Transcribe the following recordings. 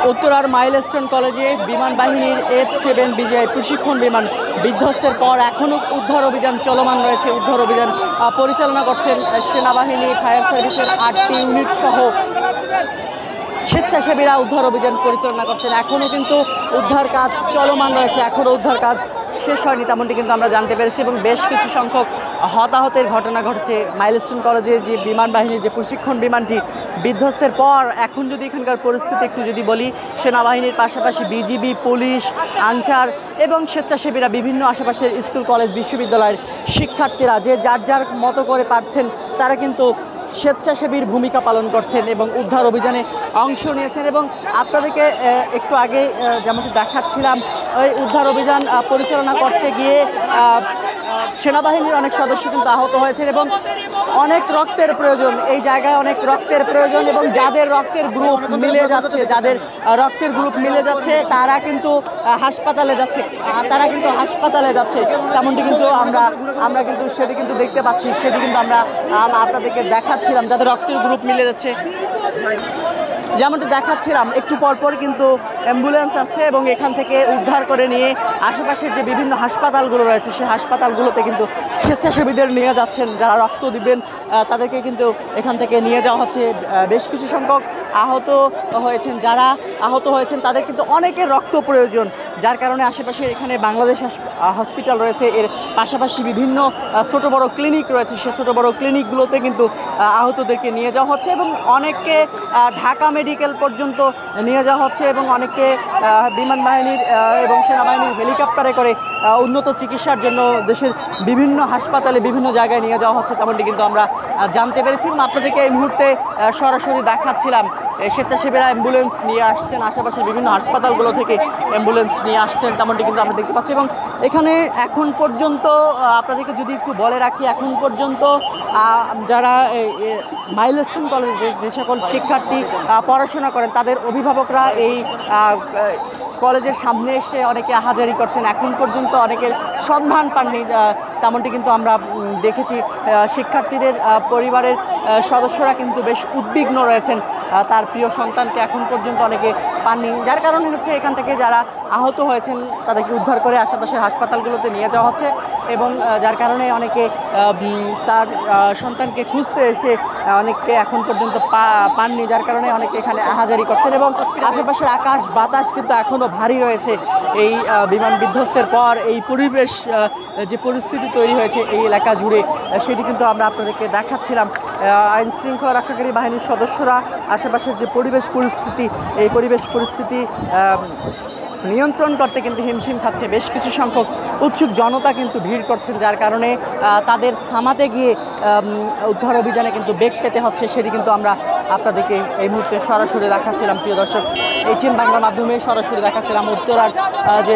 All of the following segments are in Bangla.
উত্তরার মাইলস্টোন কলেজে বিমান বাহিনীর F-7 বিজয় প্রশিক্ষণ বিমান বিধ্বস্তের পর এখনও উদ্ধার অভিযান চলমান রয়েছে। উদ্ধার অভিযান পরিচালনা করছেন সেনাবাহিনী, ফায়ার সার্ভিসের 8টি ইউনিট সহ স্বেচ্ছাসেবীরা উদ্ধার অভিযান পরিচালনা করছেন। এখনও কিন্তু উদ্ধার কাজ চলমান রয়েছে, এখনও উদ্ধার কাজ শেষ হয়নি, তেমনটি কিন্তু আমরা জানতে পেরেছি। এবং বেশ কিছু সংখ্যক হতাহতের ঘটনা ঘটছে। মাইলস্টোন কলেজে যে বিমান বাহিনীর যে প্রশিক্ষণ বিমানটি বিধ্বস্তের পর এখন যদি এখানকার পরিস্থিতি একটু যদি বলি, সেনাবাহিনীর পাশাপাশি বিজিবি, পুলিশ, আনসার এবং স্বেচ্ছাসেবীরা বিভিন্ন আশেপাশের স্কুল, কলেজ, বিশ্ববিদ্যালয়ের শিক্ষার্থীরা যে যার মতো করে পারছেন তারা কিন্তু স্বেচ্ছাসেবীর ভূমিকা পালন করছেন এবং উদ্ধার অভিযানে অংশ নিয়েছেন। এবং আপনাদেরকে একটু আগে যেমনটি দেখাচ্ছিলাম, ওই উদ্ধার অভিযান পরিচালনা করতে গিয়ে সেনাবাহিনীর অনেক সদস্য কিন্তু আহত হয়েছেন এবং অনেক রক্তের প্রয়োজন, এই জায়গায় অনেক রক্তের প্রয়োজন। এবং যাদের রক্তের গ্রুপ মিলে যাচ্ছে তারা কিন্তু হাসপাতালে যাচ্ছে, তেমনটি কিন্তু আমরা কিন্তু সেটি কিন্তু দেখতে পাচ্ছি, সেটি কিন্তু আমরা আপনাদেরকে দেখাচ্ছিলাম। যাদের রক্তের গ্রুপ মিলে যাচ্ছে, যেমনটি দেখাচ্ছিলাম, একটু পরপর কিন্তু অ্যাম্বুলেন্স আসছে এবং এখান থেকে উদ্ধার করে নিয়ে আশেপাশের যে বিভিন্ন হাসপাতালগুলো রয়েছে সেই হাসপাতালগুলোতে কিন্তু স্বেচ্ছাসেবীদের নিয়ে যাচ্ছেন। যারা রক্ত দিবেন তাদেরকে কিন্তু এখান থেকে নিয়ে যাওয়া হচ্ছে। বেশ কিছু সংখ্যক যারা আহত হয়েছেন তাদের কিন্তু অনেকের রক্ত প্রয়োজন, যার কারণে আশেপাশে এখানে বাংলাদেশ হসপিটাল রয়েছে, এর পাশাপাশি বিভিন্ন ছোটো বড়ো ক্লিনিক রয়েছে, সেই ছোটো বড়ো ক্লিনিকগুলোতে কিন্তু আহতদেরকে নিয়ে যাওয়া হচ্ছে এবং অনেককে ঢাকা মেডিকেল পর্যন্ত নিয়ে যাওয়া হচ্ছে এবং অনেককে বিমান বাহিনীর এবং সেনাবাহিনীর হেলিকপ্টারে করে উন্নত চিকিৎসার জন্য দেশের বিভিন্ন হাসপাতালে বিভিন্ন জায়গায় নিয়ে যাওয়া হচ্ছে, তেমনটি কিন্তু আমরা জানতে পেরেছি। এবং আপনাদেরকে এই মুহূর্তে সরাসরি দেখাচ্ছিলাম, স্বেচ্ছাসেবীরা অ্যাম্বুলেন্স নিয়ে আসছেন, আশেপাশের বিভিন্ন হাসপাতালগুলো থেকে অ্যাম্বুলেন্স নিয়ে আসছেন, তেমনটি কিন্তু আমরা দেখতে পাচ্ছি। এবং এখানে এখন পর্যন্ত আপনাদেরকে যদি একটু বলে রাখি, এখন পর্যন্ত যারা মাইলস্টোন কলেজে যে সকল শিক্ষার্থী পড়াশোনা করেন তাদের অভিভাবকরা এই কলেজের সামনে এসে অনেকে আহাজারি করছেন, এখন পর্যন্ত অনেকের সন্ধান পাননি, তেমনটি কিন্তু আমরা দেখেছি। শিক্ষার্থীদের পরিবারের সদস্যরা কিন্তু বেশ উদ্বিগ্ন রয়েছেন, তার প্রিয় সন্তানকে এখন পর্যন্ত অনেকে পাননি, যার কারণে হচ্ছে এখান থেকে যারা আহত হয়েছেন তাদেরকে উদ্ধার করে আশেপাশের হাসপাতালগুলোতে নিয়ে যাওয়া হচ্ছে এবং যার কারণে অনেকে তার সন্তানকে খুঁজতে এসে অনেককে এখন পর্যন্ত পাননি, যার কারণে অনেকে এখানে আহাজারি করছেন। এবং আশেপাশের আকাশ বাতাস কিন্তু এখনও ভারী রয়েছে। এই বিমান বিধ্বস্তের পর এই পরিবেশ যে পরিস্থিতি তৈরি হয়েছে এই এলাকা জুড়ে, সেটি কিন্তু আমরা আপনাদেরকে দেখাচ্ছিলাম। আইন শৃঙ্খলা রক্ষাকারী বাহিনীর সদস্যরা আশেপাশের যে পরিবেশ পরিস্থিতি, এই পরিবেশ পরিস্থিতি নিয়ন্ত্রণ করতে কিন্তু হিমশিম খাচ্ছে। বেশ কিছু সংখ্যক উৎসুক জনতা কিন্তু ভিড় করছেন, যার কারণে তাদের থামাতে গিয়ে উদ্ধার অভিযানে কিন্তু বেগ পেতে হচ্ছে, সেটি কিন্তু আমরা আপনাদেরকে এই মুহূর্তে সরাসরি দেখাচ্ছিলাম। প্রিয় দর্শক, ATN বাংলার মাধ্যমে সরাসরি দেখাচ্ছিলাম উত্তরার যে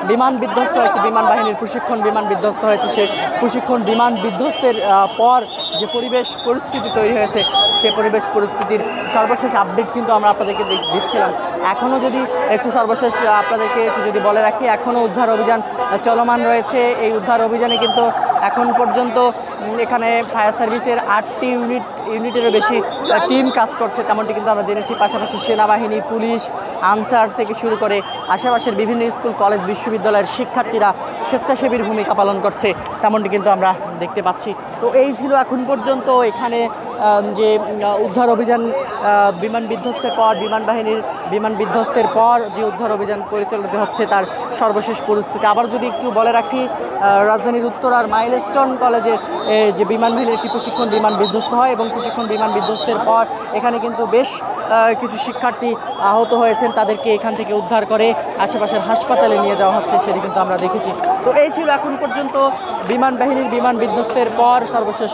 বিমান বিধ্বস্ত হয়েছে, বিমান বাহিনীর প্রশিক্ষণ বিমান বিধ্বস্ত হয়েছে, সেই প্রশিক্ষণ বিমান বিধ্বস্তের পর যে পরিবেশ পরিস্থিতি তৈরি হয়েছে সেই পরিবেশ পরিস্থিতির সর্বশেষ আপডেট কিন্তু আমরা আপনাদেরকে দিচ্ছিলাম। এখনও যদি একটু সর্বশেষ আপনাদেরকে একটু যদি বলে রাখি, এখনও উদ্ধার অভিযান চলমান রয়েছে। এই উদ্ধার অভিযানে কিন্তু এখন পর্যন্ত এখানে ফায়ার সার্ভিসের 8টি ইউনিটেরও বেশি টিম কাজ করছে, তেমনটি কিন্তু আমরা জেনেছি। পাশাপাশি সেনাবাহিনী, পুলিশ, আনসার থেকে শুরু করে আশেপাশের বিভিন্ন স্কুল, কলেজ, বিশ্ববিদ্যালয়ের শিক্ষার্থীরা স্বেচ্ছাসেবীর ভূমিকা পালন করছে, তেমনটি কিন্তু আমরা দেখতে পাচ্ছি। তো এই ছিল এখন পর্যন্ত এখানে যে উদ্ধার অভিযান বিমান বিধ্বস্তের পর, বিমান বাহিনীর বিমান বিধ্বস্তের পর যে উদ্ধার অভিযান পরিচালিত হচ্ছে তার সর্বশেষ পরিস্থিতি। আবার যদি একটু বলে রাখি, রাজধানীর উত্তরার মাইলস্টোন কলেজের যে বিমান বাহিনীর একটি প্রশিক্ষণ বিমান বিধ্বস্ত হয় এবং প্রশিক্ষণ বিমান বিধ্বস্তের পর এখানে কিন্তু বেশ কিছু শিক্ষার্থী আহত হয়েছেন, তাদেরকে এখান থেকে উদ্ধার করে আশেপাশের হাসপাতালে নিয়ে যাওয়া হচ্ছে, সেটি কিন্তু আমরা দেখেছি। তো এই ছিল এখন পর্যন্ত বিমান বাহিনীর বিমান বিধ্বস্তের পর সর্বশেষ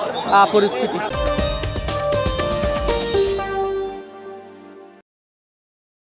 পরিস্থিতি।